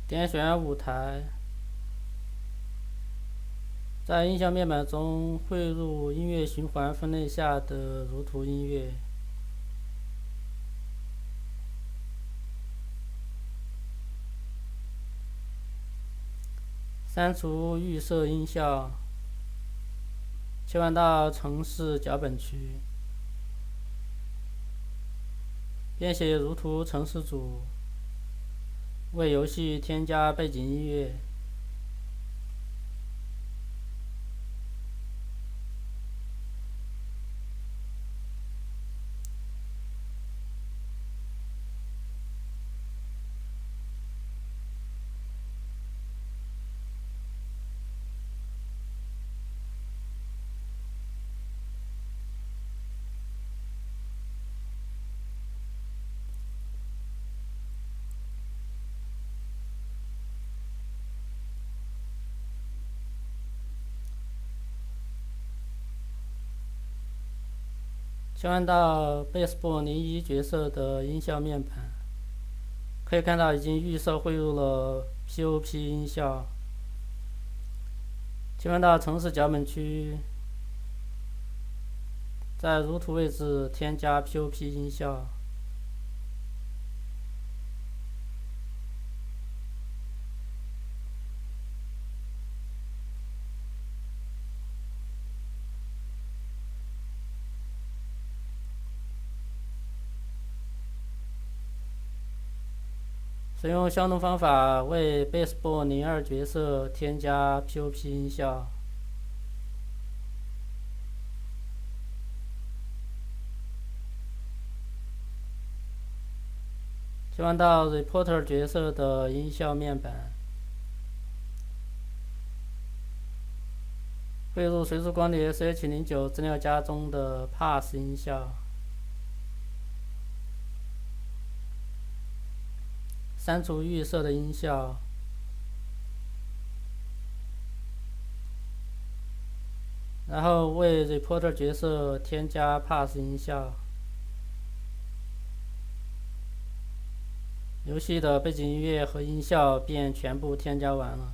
点选舞台，在音效面板中汇入音乐循环分类下的如图音乐。删除预设音效，切换到程式脚本区，编写如图程式组，为游戏添加背景音乐。切换到贝斯布01角色的音效面板，可以看到已经预设汇入了 POP 音效。切换到程式脚本区，在如图位置添加 POP 音效。使用相同方法为 Baseball 02角色添加 POP 音效。切换到 Reporter 角色的音效面板，汇入随处光碟 SH09 资料夹中的 Pass 音效。删除预设的音效，然后为 Reporter 角色添加 Pass 音效。游戏的背景音乐和音效便全部添加完了。